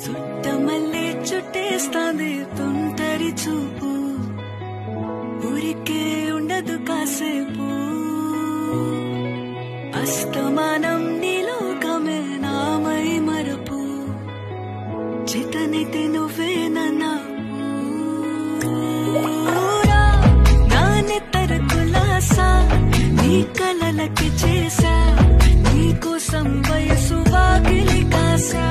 చుట్టమల్లే చుట్టేస్తాంది తుంటరి చూపు ఊరికే ఉండదు కాసేపు అస్తమానం నీలోకమే నామై మరపు చితనితి నువ్వేనన్నా నానెత్తర కులాసా నీ కలలకి చేసా నీకోసం వయసు వాకిలి కాసా